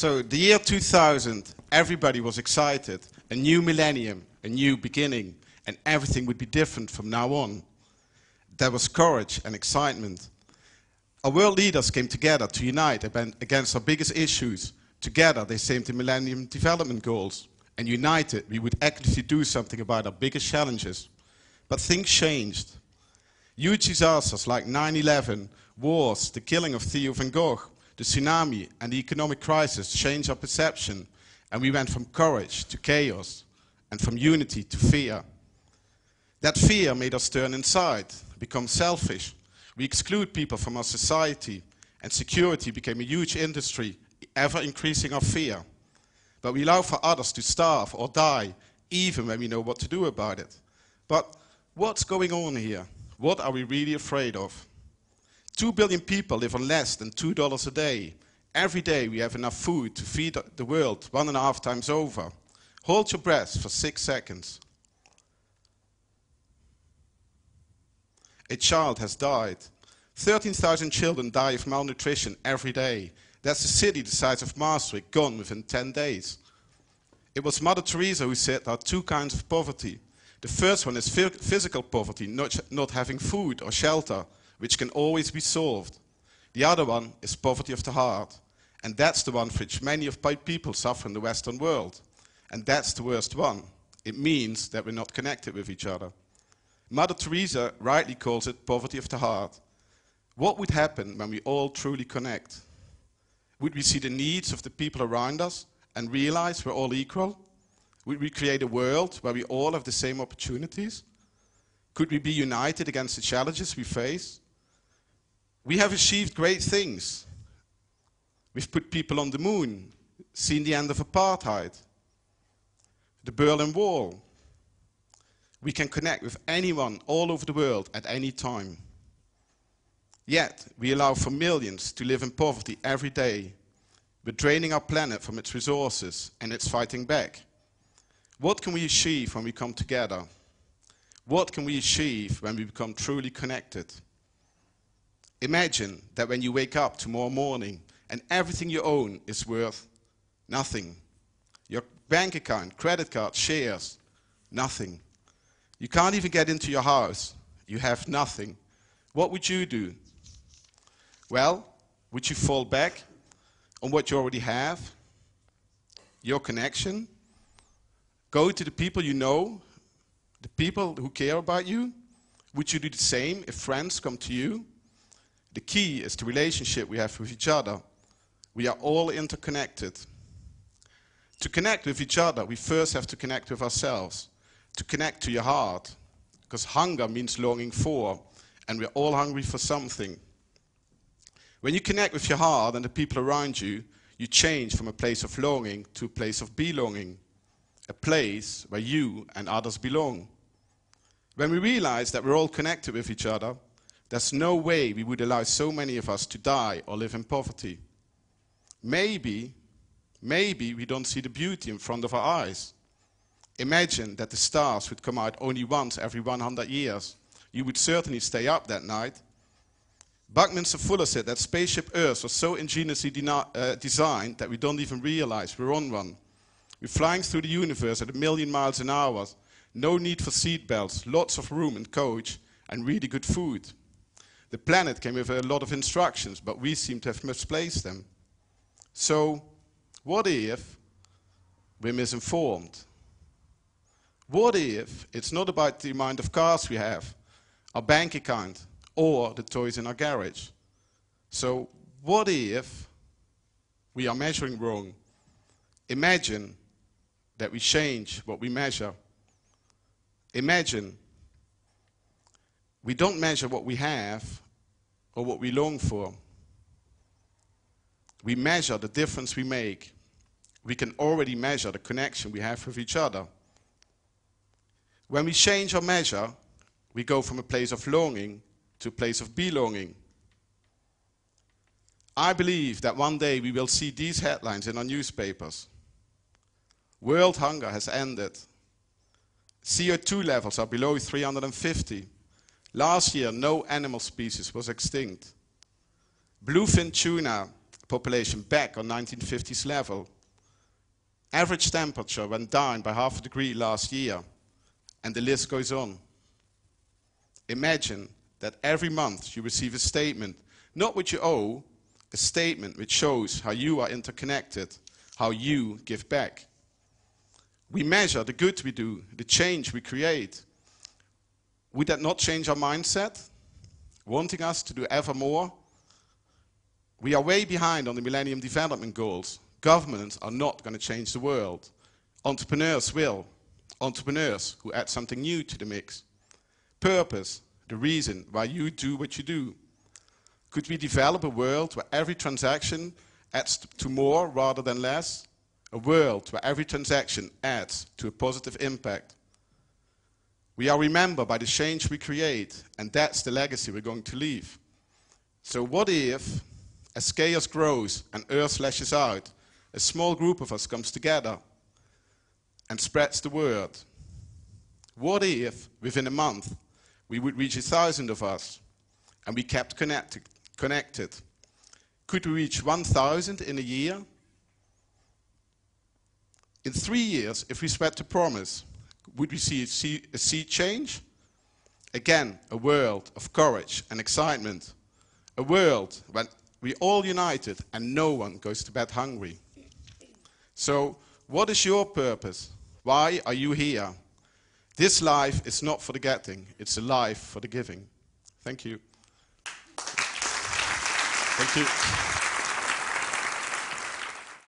So the year 2000, everybody was excited. A new millennium, a new beginning, and everything would be different from now on. There was courage and excitement. Our world leaders came together to unite against our biggest issues. Together, they saved the Millennium Development Goals. And united, we would actively do something about our biggest challenges. But things changed. Huge disasters like 9/11, wars, the killing of Theo van Gogh, the tsunami and the economic crisis changed our perception, and we went from courage to chaos, and from unity to fear. That fear made us turn inside, become selfish. We exclude people from our society, and security became a huge industry, ever increasing our fear. But we allow for others to starve or die, even when we know what to do about it. But what's going on here? What are we really afraid of? 2 billion people live on less than $2 a day. Every day we have enough food to feed the world 1.5 times over. Hold your breath for 6 seconds. A child has died. 13,000 children die of malnutrition every day. That's a city the size of Maastricht gone within 10 days. It was Mother Teresa who said there are 2 kinds of poverty. The first one is physical poverty, not having food or shelter, which can always be solved. The other one is poverty of the heart. And that's the one for which many of people suffer in the Western world. And that's the worst one. It means that we're not connected with each other. Mother Teresa rightly calls it poverty of the heart. What would happen when we all truly connect? Would we see the needs of the people around us and realize we're all equal? Would we create a world where we all have the same opportunities? Could we be united against the challenges we face? We have achieved great things. We've put people on the moon, seen the end of apartheid, the Berlin Wall. We can connect with anyone all over the world at any time. Yet, we allow for millions to live in poverty every day. We're draining our planet from its resources, and it's fighting back. What can we achieve when we come together? What can we achieve when we become truly connected? Imagine that when you wake up tomorrow morning and everything you own is worth nothing. Your bank account, credit card, shares, nothing. You can't even get into your house. You have nothing. What would you do? Well, would you fall back on what you already have? Your connection? Go to the people you know, the people who care about you? Would you do the same if friends come to you? The key is the relationship we have with each other. We are all interconnected. To connect with each other, we first have to connect with ourselves. To connect to your heart, because hunger means longing for, and we're all hungry for something. When you connect with your heart and the people around you, you change from a place of longing to a place of belonging, a place where you and others belong. When we realize that we're all connected with each other, there's no way we would allow so many of us to die or live in poverty. Maybe we don't see the beauty in front of our eyes. Imagine that the stars would come out only once every 100 years. You would certainly stay up that night. Buckminster Fuller said that spaceship Earth was so ingeniously designed that we don't even realize we're on one. We're flying through the universe at 1,000,000 miles an hour. No need for seatbelts, lots of room and coach, and really good food. The planet came with a lot of instructions, but we seem to have misplaced them. So, what if we're misinformed? What if it's not about the amount of cars we have, our bank account, or the toys in our garage? So, what if we are measuring wrong? Imagine that we change what we measure. Imagine we don't measure what we have or what we long for. We measure the difference we make. We can already measure the connection we have with each other. When we change our measure, we go from a place of longing to a place of belonging. I believe that one day we will see these headlines in our newspapers. World hunger has ended. CO2 levels are below 350. Last year, no animal species was extinct. Bluefin tuna population back on 1950s level. Average temperature went down by 0.5 degree last year, and the list goes on. Imagine that every month you receive a statement, not what you owe, a statement which shows how you are interconnected, how you give back. We measure the good we do, the change we create. Would that not change our mindset, wanting us to do ever more? We are way behind on the Millennium Development Goals. Governments are not going to change the world. Entrepreneurs will. Entrepreneurs who add something new to the mix. Purpose, the reason why you do what you do. Could we develop a world where every transaction adds to more rather than less? A world where every transaction adds to a positive impact. We are remembered by the change we create, and that's the legacy we're going to leave. So what if, as chaos grows and Earth lashes out, a small group of us comes together and spreads the word? What if, within a month, we would reach 1,000 of us, and we kept connected? Could we reach 1,000 in a year? In 3 years, if we spread the promise, would we see a sea change? Again, a world of courage and excitement. A world when we all united and no one goes to bed hungry. So, what is your purpose? Why are you here? This life is not for the getting, it's a life for the giving. Thank you. Thank you.